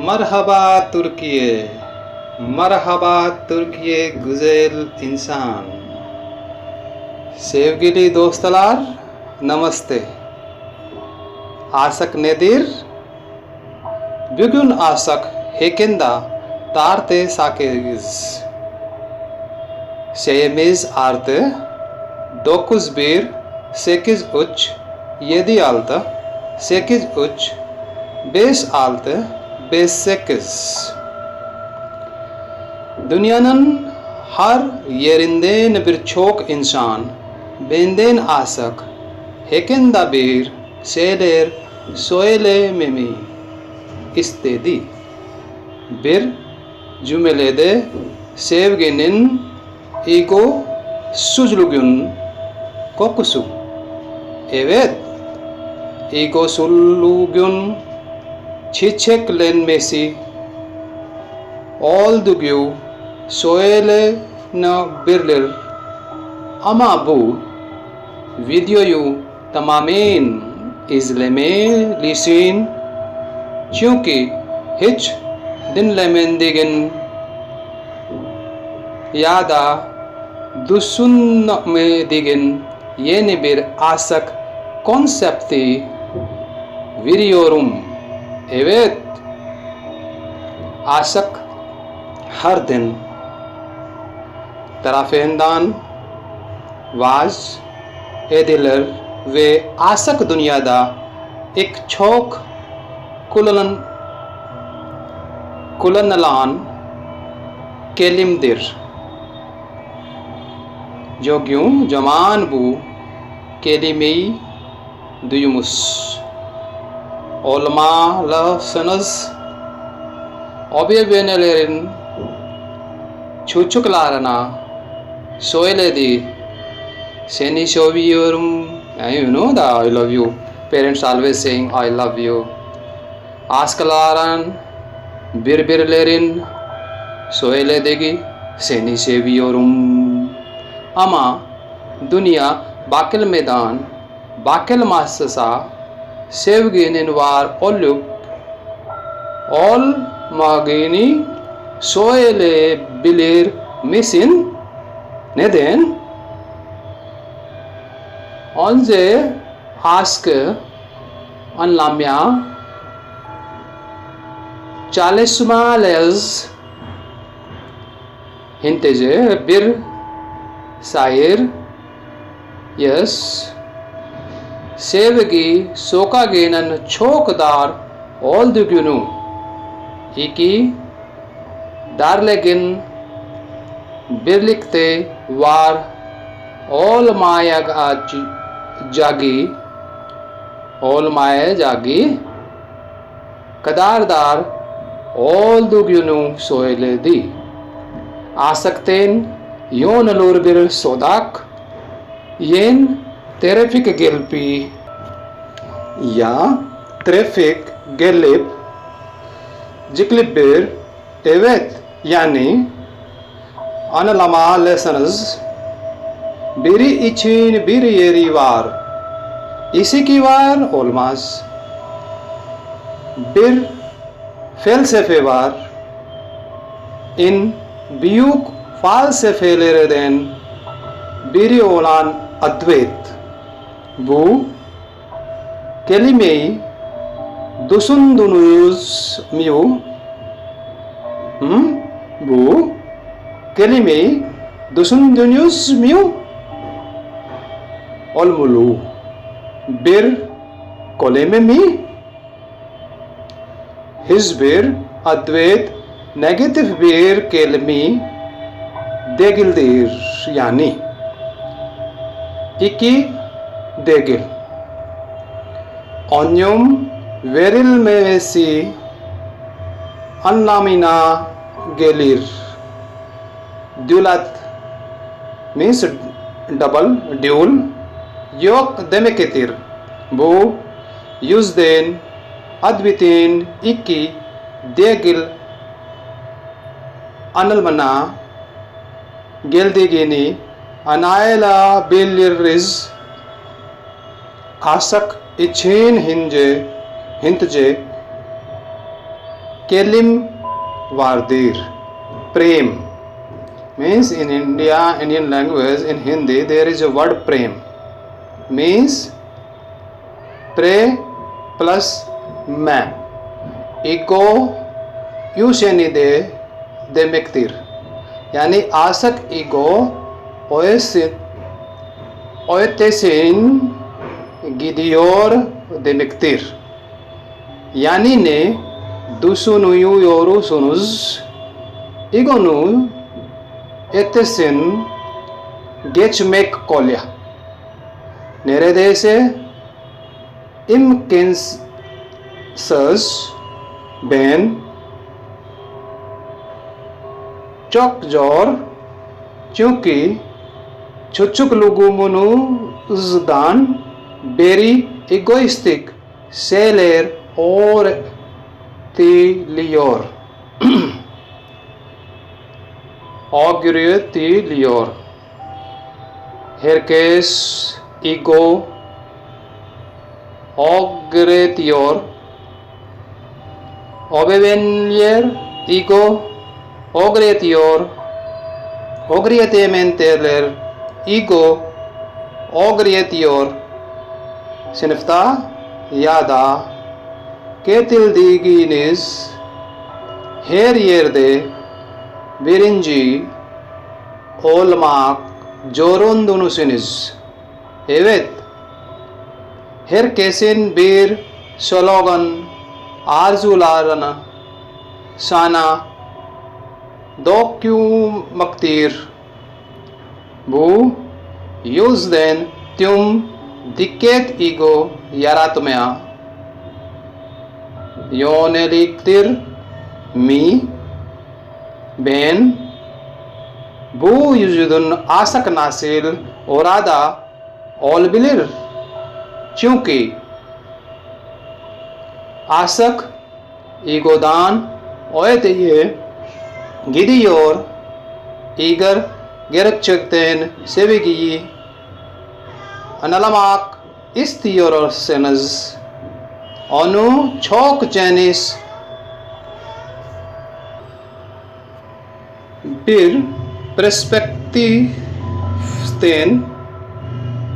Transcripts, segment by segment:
Marhaba तुर्किये, Marhaba Türkiye güzel insan. Sevgili dostlar, namaste. Aşık nedir? Bugün aşık hakkında tartışacağız. Şeyimiz artı 91 83 76 83 56 58. Dünyanın her yerinden birçok insan benden aşık hakkında bir şeyler söylememi istedi. Bir cümlede sevginin egosuzluğun kokusu. Evet, egosuzluğun çiçeklenmesi olduğu söylenebilir. Ama bu videoyu tamamen izlemelisin. Çünkü hiç dinlemediğin ya da düşünmediğin yeni bir aşk konsepti veriyorum. Evet, aşk her din tarafından vaz edilir ve aşk dünyada çok kullanılan kelimedir. Bugün zaman bu kelimeyi duymuş olmalısınız. Ebeveynlerin çocuklarına söyledi, seni seviyorum. You know that I love you. Parents always saying I love you. Aşkların birbirlerin söyledi, seni seviyorum. Ama dünya bakılmadan bakılmazsa sevginin var olup olmadığını söyleyebilir misin? Neden? Önce aşkı anlamaya çalışmalıyız. Hintece bir şair sevgi sokağının çok dar olduğunu, iki darlığın birlikte var olmayacağı kadar dar olduğunu söyledi. Aşktan yönelur bir sodak, yen trafik gelip ya trafik gelip bir evet yani anlamalısınız. Biri için bir yeri var. İki var olmaz. Bir felsefe var. En büyük felsefelerden biri olan Advait. Bu kelimeyi düşündünüz mü? Bu kelimeyi düşündünüz mü? Olmalı. Bir kelime mi? Hiçbir Advait negatif bir kelime değildir. Yani iki değil. Anlam verilmesi anlamına gelir. Dualat means double, dual yok demektir. Bu yüzden Advait'in iki değil anlamına geldiğini anlayabiliriz. Aşk için hince kelim vardir. Prem means in Indian language, in Hindi there is a word prem, means pray plus मैं. Ego useni de mektir, yani asak ego oetesin gidiyor demektir. Yani ne düşünüyorsunuz? Egonu etesin geçmek kolay. Neredeyse imkansız. Ben çok zor, çünkü çocuk logumunuzdan beri egoistik şeyler öğretiliyor. Öğretiliyor. Herkes ego öğretiyor. Obevenler ego öğretiyor. Öğretementeler ego öğretiyor. Sınıfta ya da ketildiğiniz her yerde birinci olmak zorundasınız. Evet, herkesin bir slogan, arzularına sana dökülmektir. Bu yüzden tüm dikkat ego yaratmaya yöneliktir mi? Ben bu yüzden aşk nasıl orada olabilir? Çünkü aşk egodan öteye gidiyor. Eğer gerçekten sevgiyi anlamak istiyorsanız onu çok geniş bir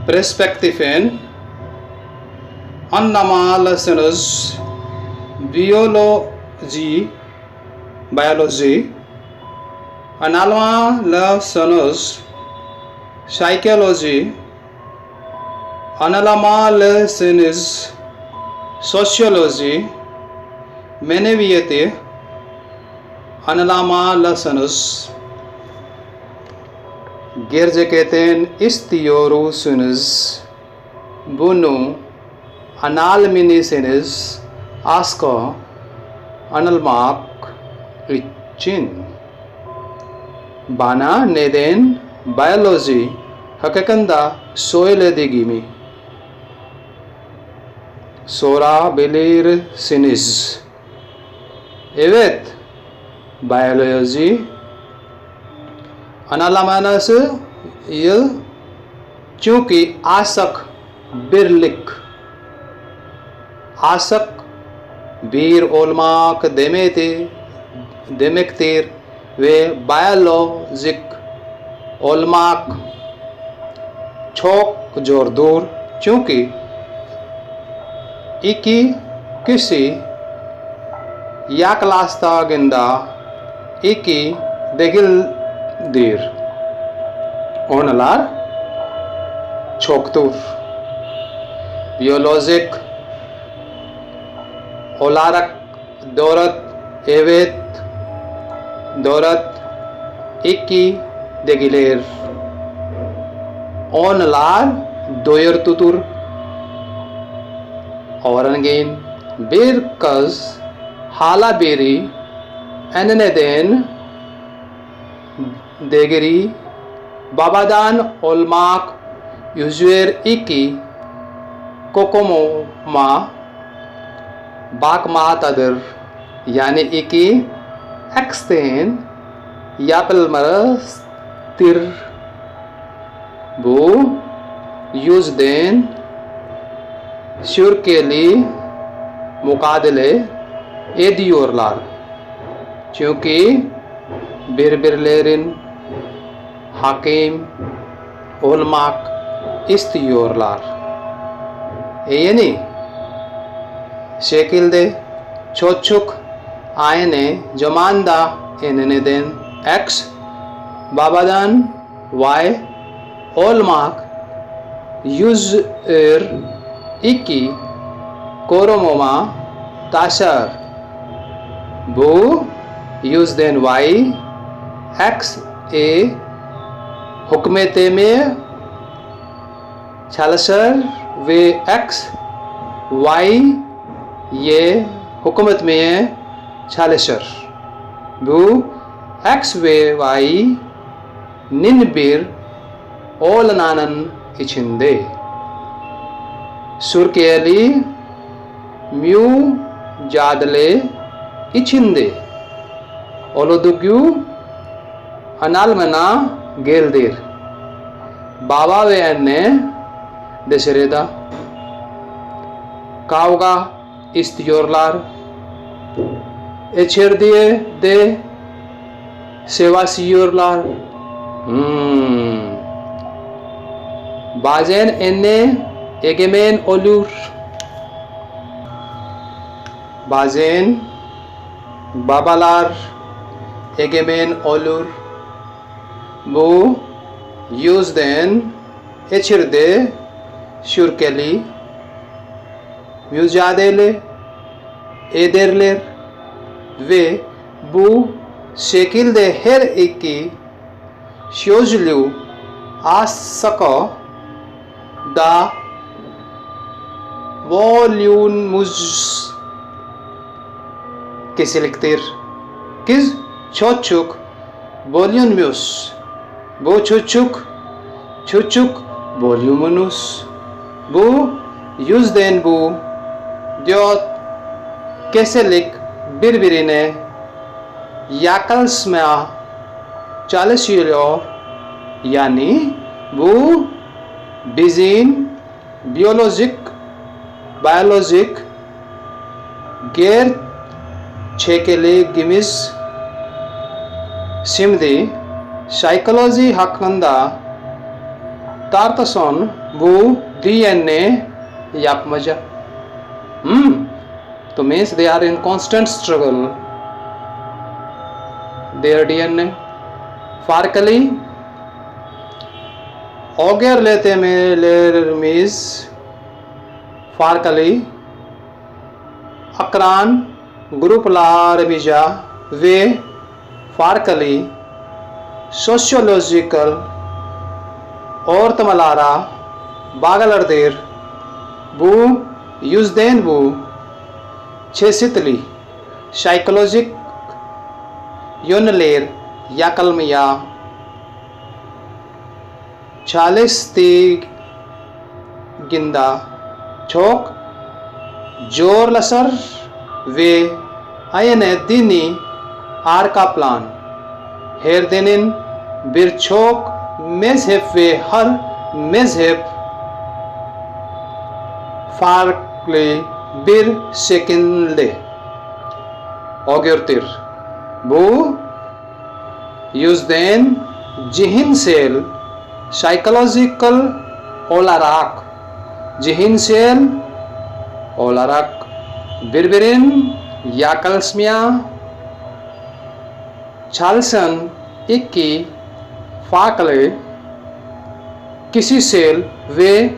perspektiften anlamalısınız. Bioloji anlamalısınız. Psychology anlamalısınız. Sosyoloji maneviyeti anlamalısınız. Gerçekten istiyorsunuz. Bunu anlamalısınız. Aşkı anlamak için bana neden biyoloji hakkında söylediğimi sorabilirsiniz. Evet, biyoloji anlamanızı çünkü aşk birlik, aşk bir olmak demektir ve biyolojik olmak çok zordur. Çünkü iki kişi yaklaştığında iki değildir. Onlar çoktur. Biyolojik olarak evet iki değiller. Onlar doyurtudur. Örneğin bir kız hala biri anneden değeri babadan olmak üzere iki kokoma bakmaktadır. Yani iki eksten yapılmalıdır. Bu yüzden sürekli mukadele ediyorlar. Çünkü birbirlerin hakim olmak istiyorlar. Yani şekilde çocuk aynı zamanda neden X babadan Y olmak yüzür iki korumama taşır. Bu yüzden Y X hükmetmeye çalışır ve X Y'ye hükmetmeye çalışır. Bu X ve Y'nin bir olmanın içinde Türkiye'li mücadele içinde olduğu anlamına gelir. Baba ve anne dışarıda kavga istiyorlar. İçeride de savaşıyorlar. Bazen anne egemen olur. Bazen babalar egemen olur. Bu yüzden içeride Türkiye'li mücadele ederler ve bu şekilde her iki çocuğu aşkı da volümümüz kesiliktir. Kız çocuk volümümüz. Bu çocuk volümümüz. Bu yüzden bu dört kesilik birbirine yaklaşmaya çalışıyor. Yani bu bizim biyolojik gerçekliğimiz. Şimdi psikoloji hakkında tartışan bu DNA yapmaca. So means they are in constant struggle. Their DNA. Farklı organlarımız farklı akran gruplarımıza ve farklı sosyolojikal ortamlara bağlıdır. Bu yüzden bu çeşitli psikolojik yönler yakalamaya çalıştığında çok zorlaşır ve aynı dini arka plan her dinin birçok mezhep ve her mezhep farklı bir şekilde öğretir. Bu yüzden zihinsel psychological olarak birbirin yaklaşmaya çalışan iki farklı kişisel ve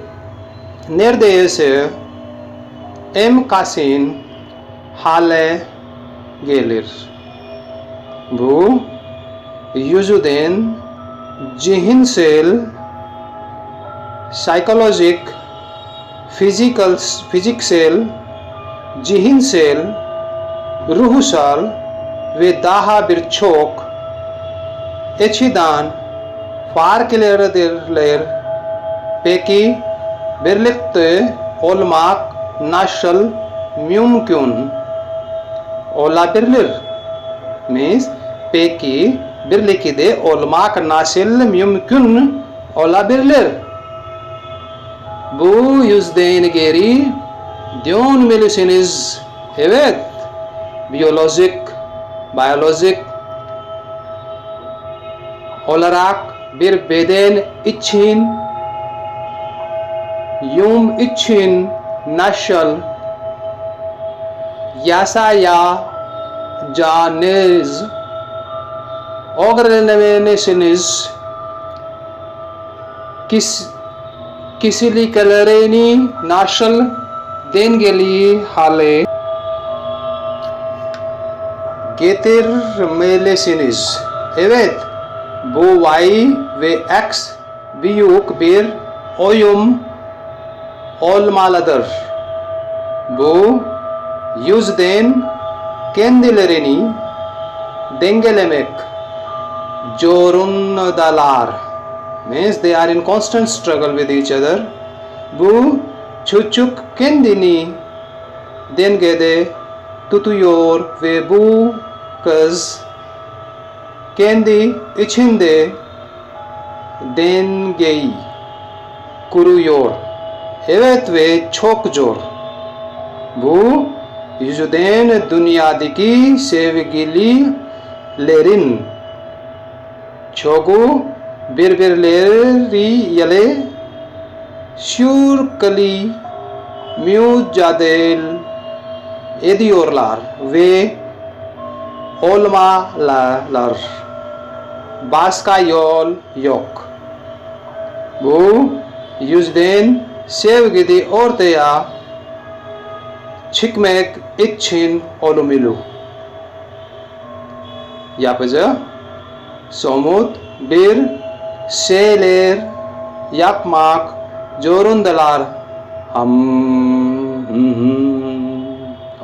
neredeyse imkansız hale gelir. Bu yüzden zihinsel, psikolojik, fiziksel, zihinsel, ruhsal ve daha birçok açıdan farklıdırlar. Peki birlikte olmak nasıl mümkün olabilir? Peki birlikte olmak nasıl mümkün olabilir? Bu yüzden geri dönmelisiniz. Evet, biyolojik biologic olarak bir beden için uyum için nasıl yaşayacağınız öğrenmelisiniz. Kişiliklerini nasıl dengeli hale getirmelisiniz. Evet, bu Y ve X büyük bir uyum olmalıdır. Bu yüzden kendilerini dengelemek zorundalar. Means they are in constant struggle with each other. Bu çocuk kendini dengede tutuyor ve bu kız kendi içinde dengeyi kuruyor. Evet ve çok zor. Bu yüzden dünyadaki sevgililerin çoğu birbirleriyle sürekli mücadele ediyorlar ve olmalılar. Başka yol yok. Bu yüzden sevgide ortaya çıkmak için olumlu. Yapıcı, somut bir şeyler yapmak zorundalar.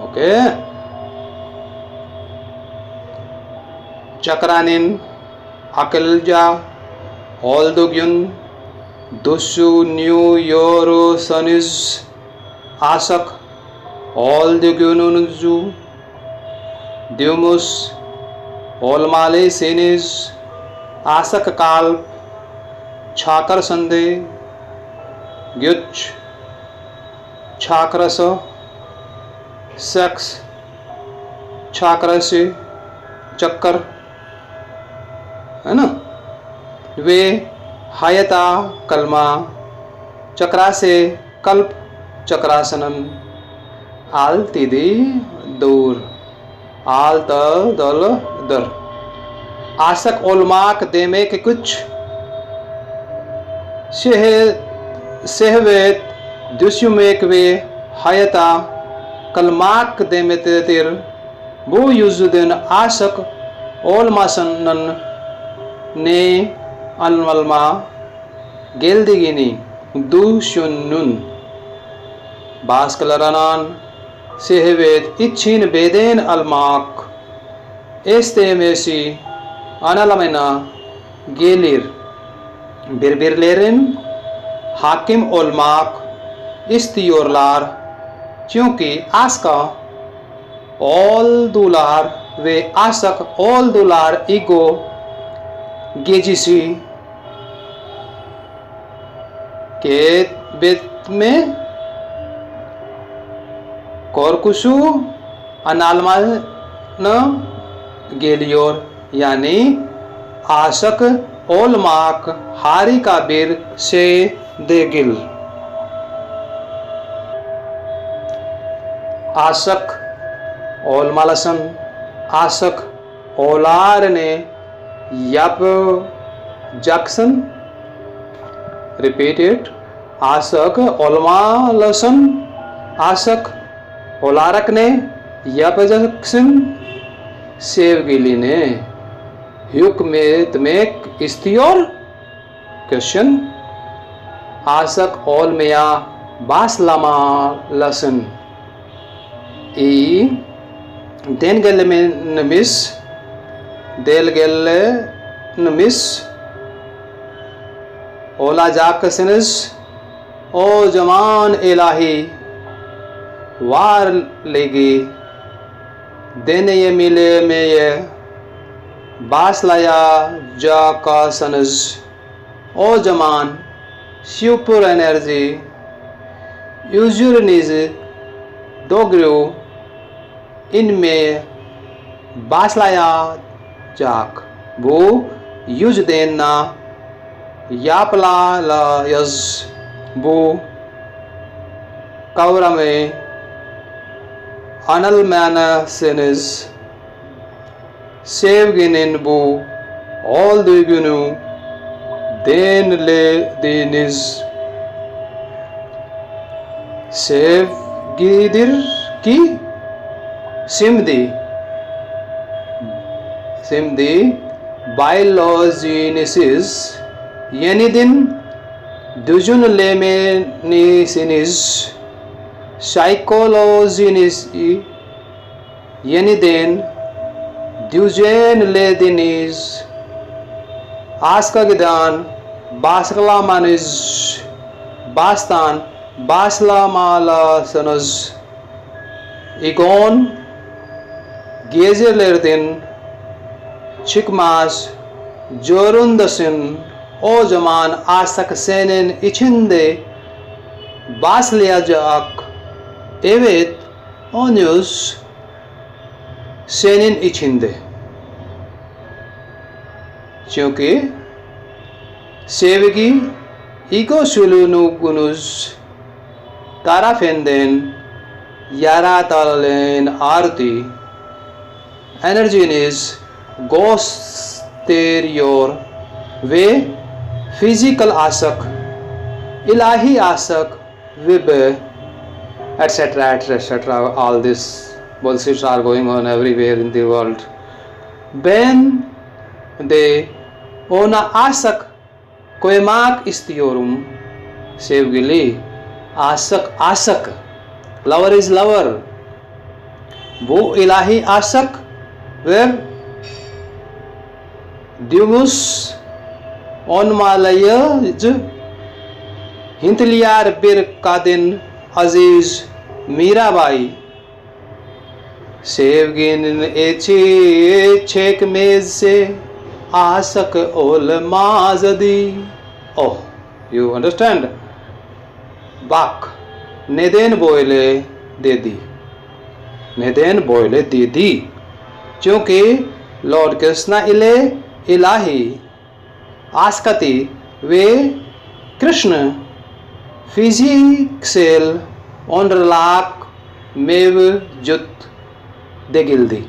Okay. Çakranin akılca olduğun düşünüyorsanız aşık olduğunuzu duymuş olmalısınız. Aşık kalp çakrasında güç çakrası, seks çakrası, चक्कर है ना, वे हयता कलमा चक्रा से कल्प चक्रासनन आलतिदि दूर आलत दल दर आसक ओलमाक देमे के कुछ सहवेत दुष्युमेक वे हयता कलमाक देमे तेर bu yüzden aşık olmasının ne anlamına geldiğini düşünün. Başkalarının şehvet için beden almak istemesi anlamına gelir. Birbirlerin hakim olmak istiyorlar. Çünkü aşka oldular ve aşık oldular ego gecesi ketbetme korkusu anlamına geliyor. Yani aşık olmak harika bir şey değil. Aşık olmalısın. Aşık olarını yapacaksın. Repeat it. Aşık olmalısın. Aşık olarak ne yapacaksın? Sevgilini hükmetmek istiyor. Question. Aşık olmaya başlamalısın. Delgelemiş olacaksınız. O zaman ilahi varlığı deneyimlemeye başlayacaksınız. O zaman süper enerji yüzünüzü doğru inmeye başlayacak. Bu yüzden yapılalıyız. Bu kavramı anlamalısınız. Sevginin bu olduğunu denlediniz. Sevgidir ki şimdi biyolojiniz yeniden düşünülemenisiniz. Psikolojinizi yeniden düzenlediniz. Aşkdan baştan başlamalısınız. İgon gecelerden çıkmaz zorundasın. O zaman aşk senin içinde başlayacak. Evet, henüz senin içinde. Çünkü sevgi egosuluğunuz tarafından yaratılan artı enerjiniz gösteriyor ve physical aşk, ilahi aşk ve etc. All this bullshits are going on everywhere in the world. Ben de ona aşk koymak istiyorum. Sevgili, aşk. Lover is lover. Bu ilahi aşk ve dümüz olmalıyız. Hintliyer bir kadın Aziz Mirabai. Sevginin içi çekmezse aşk olmazdı. Oh, you understand? Bak, neden böyle dedi? Neden böyle dedi? Çünkü Lord Krishna ile ilahi aşkati ve Krishna fiziksel olarak mevcut değildi.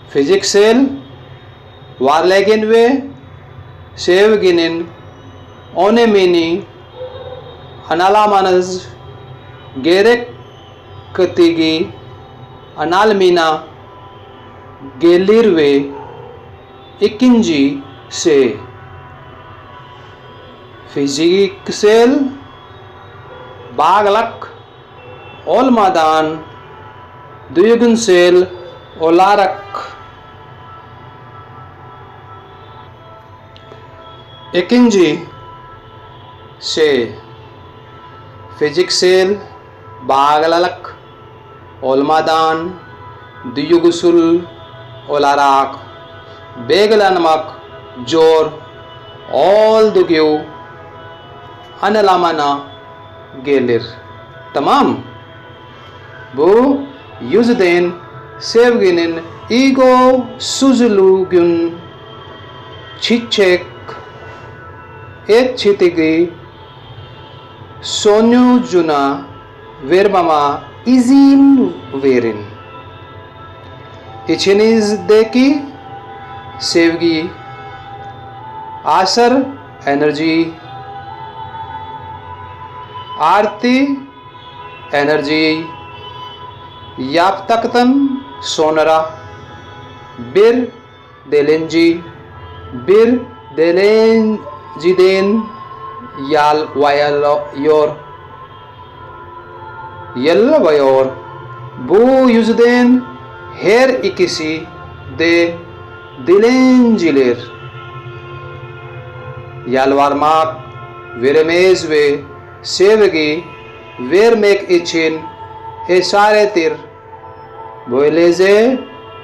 Fiziksel varlığın ve sevginin önemini anlamanız gerektiği anlamına gelir ve ikincisi fiziksel bağlılık olmadan duygusal olarak ikincisi fiziksel bağlılık olmadan duygusal olarak bağlanmak zor olduğu anlamına gelir. Tamam. Bu yüzden sevginin egosuzluğun çiçek etçetigi sonucuna vermama izin verin. İçinizdeki sevgi, asar, enerji, artı enerji yaptıktan sonra bir dilenciden yalvarıyor. Bu yüzden her ikisi de dilenciler yalvarmak, veremez ve sevgi vermek için esaretir. Böylece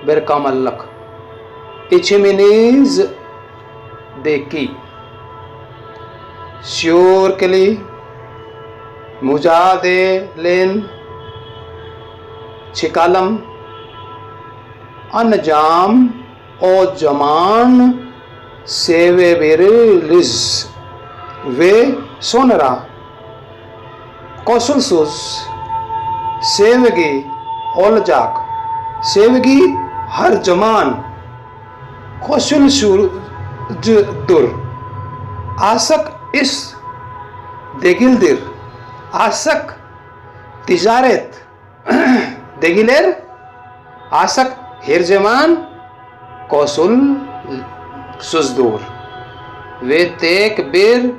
bir kamallık içimizdeki sürekli mücadelen çıkalım anjam o zaman sevebiliz ve sonra koşulsuz sevgi olacak. Sevgi her zaman koşulsuzdur. Aşk iş değildir. Aşk ticaret değildir. Aşk her zaman koşulsuzdur. Ve tek bir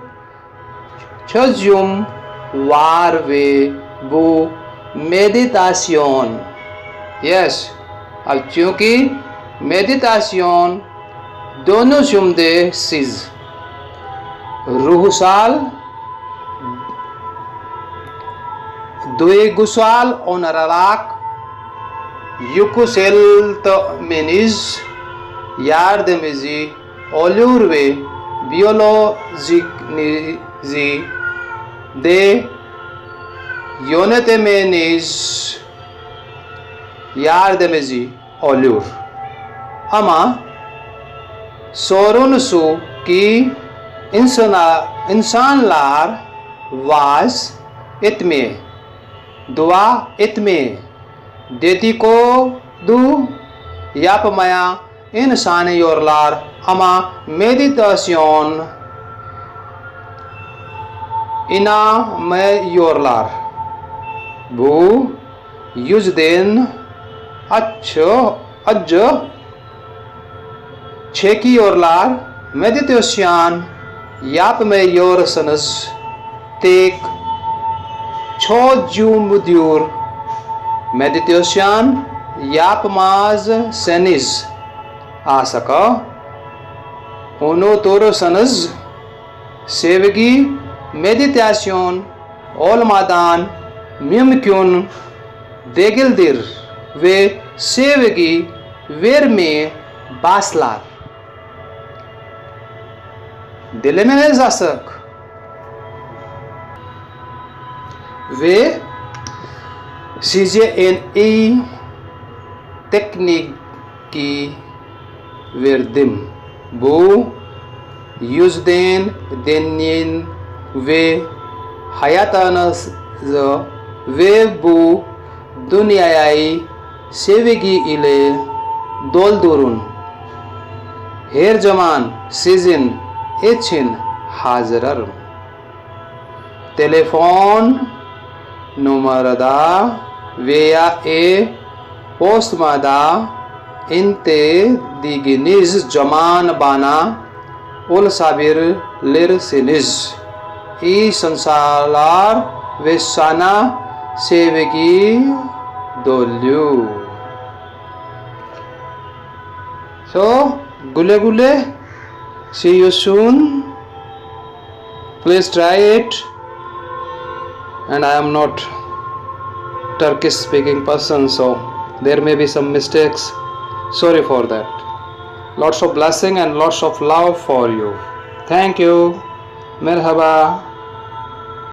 çözüm var ve bu meditasyon. Yes, अब क्योंकि meditation दोनों जुमदे सिज ruhsal duygusal olarak yükseltmeniz yardımcı olur ve biyolojinizi de yönetmeniz yardımcı olur. Ama sorun şu ki insanlar vaaz etmeye, dua etmeye, dedikodu yapmaya insanıyorlar ama meditasyon inanmıyorlar. Bu yüzden acı çekiyorlar. Meditasyon yapmıyorsanız tek çözümdür. Meditasyon yapmazsanız aşkı unutursanız sevgi meditasyon olmadan mümkün değildir ve sevgi vermeye başlar. Dilemeniz aşık ve size en iyi tekniği verdim. Bu yüzden deneyin ve hayatınızı ve bu dünyayı sevgi ile doldurun. Her zaman sizin için hazırım. Telefon numarada veya e-postada istediğiniz zaman bana ulaşabilirsiniz. İyi şanslar ve sana sevgi dolu. So, gule gule. See you soon. Please try it. And I am not Turkish speaking person, so there may be some mistakes. Sorry for that. Lots of blessing and lots of love for you. Thank you. Merhaba.